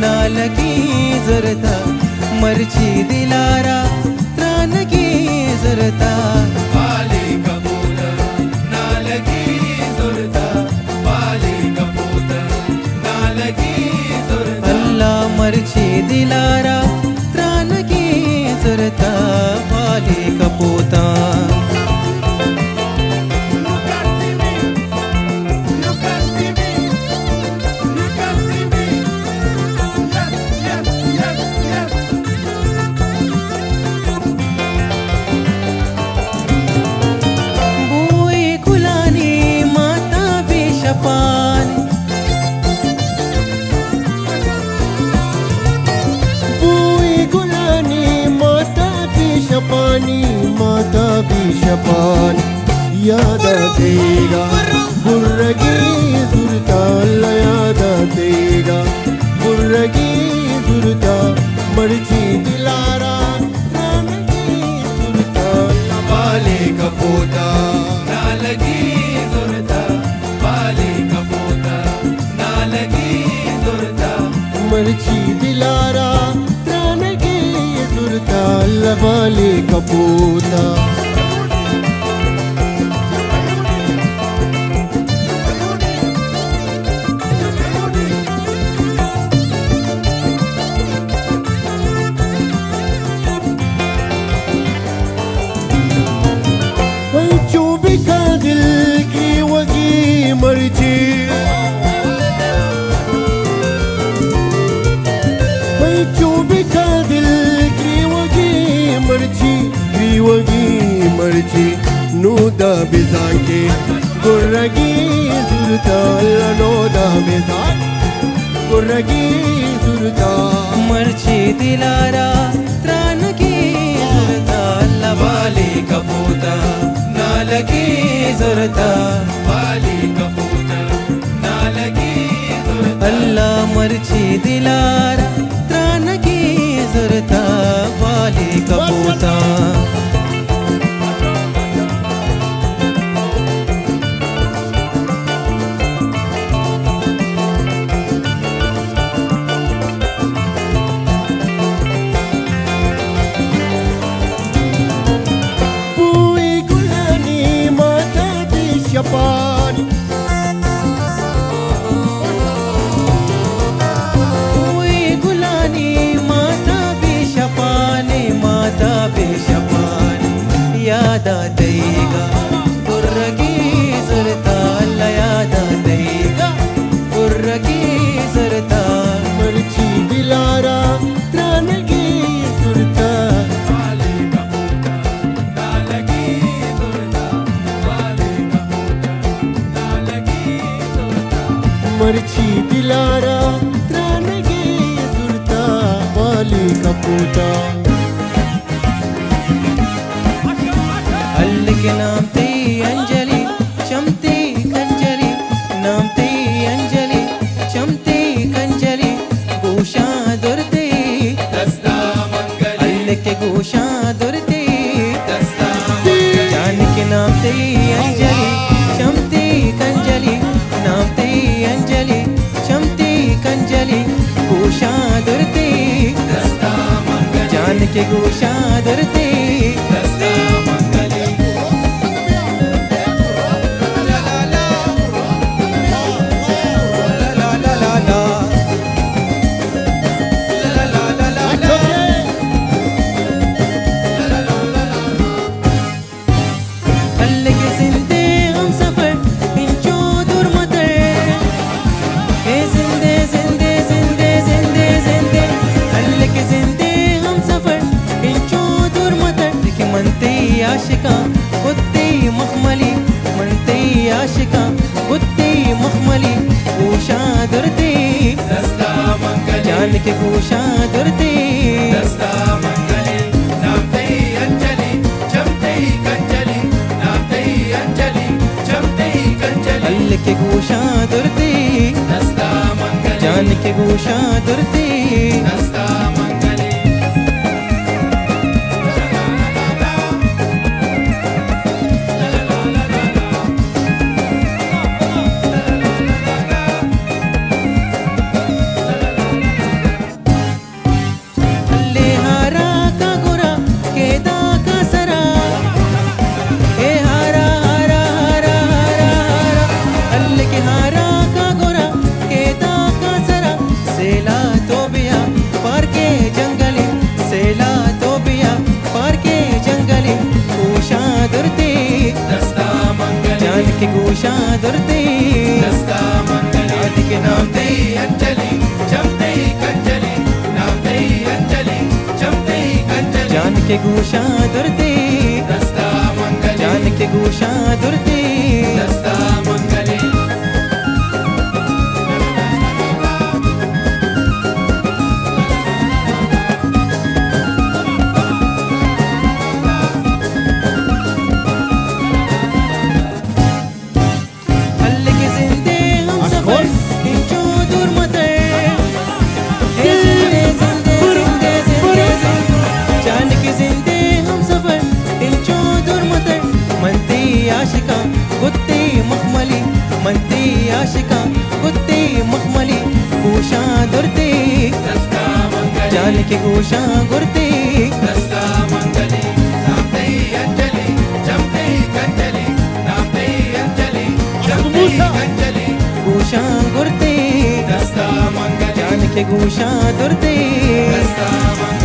नालकी जुरता मर्ची दिलारा त्रानकी जुरता बाली कबूतर नालकी जुरता बाली कबूतर नालकी जुरता अल्लाह मर्ची दिलारा त्रानकी जुरता बाली कपूता माता भी शपान याद आतेगा बुर्रगी जुरता अल्लाह याद आतेगा बुर्रगी जुरता मर्जी दिलारा नालकी जुरता बाली कबूतर नालकी जुरता बाली कबूतर नालकी जुरता मर्जी दिलारा त्रानगी जुरता अल्लाह बाली कपूता चूबी का दिल की वगी मर्जी चूबी का दिल की वगी मर्जी नूदा बिजाके गुर्रगी जुरता अल्लाह नूदा बिजाक गुर्रगी जुरता मर्ची दिलारा त्रानकी जुरता अल्लाह बाली कपूतर नालकी जुरता बाली कबूतर नालकी जुरता अल्लाह मर्ची दिलारा त्रानकी जुरता बाली कपूता शपानी गुलानी माता बेशपानी याद आतेगा गुर्रगी जुरता अल्लाह याद आतेगा गुर्रगी जुरता मर्जी दिलारा त्रानगी जुरता बाली कबूतर नालकी जुरता बाली कबूतर नालकी जुरता मर्जी दिलारा त्रानगी जुरता बाली कपूता अल्लाह के नाम ते अंजलि चमते कंजली नाम ते अंजलि चमते कंजली गोशा दुरते दस्ता मंगली अल्लाह के गोशा दुरते दस्ता जान के नाम ते अंजलि चमते कंजली नाम ते अंजलि चमते कंजली गोशा दुरते दस्ता मंगली जान के गोशा दुरते दस्ता मंगली आशिका कुत्ती मखमली मनते आशिका कुत्ती मखमली गोशा दुरते दस्ता मंगली जान के गोशा दुरते दस्ता मंगली नामते अंजलि चमते कंजली नामते अंजलि चमते कंजली अल्लाह के गोशा दुरते दस्ता मंगली जान के गोशा दुरते दस्ता मंगली के गोशा दुर्ते दस्ता मंगली जान के गोशा दुर्ते दस्ता मंगली हल्ले के जिंदे हम सफर इंचो दूर मते जान के जिंदे हम सफर इंचो दूर मते मनती आशिका कुत्ते मखमली मनती आशिका कुत्ते मखमली गोशा दुर्ते दस्ता मंगली जान के गोशा गुरते दस्ता मंगली नामते अंजलि जमते कंजलि नामते अंजलि जमते कंजलि गोशा गुरते दस्ता मंगली जान के गोशा दुर्ते दस्ता मंगली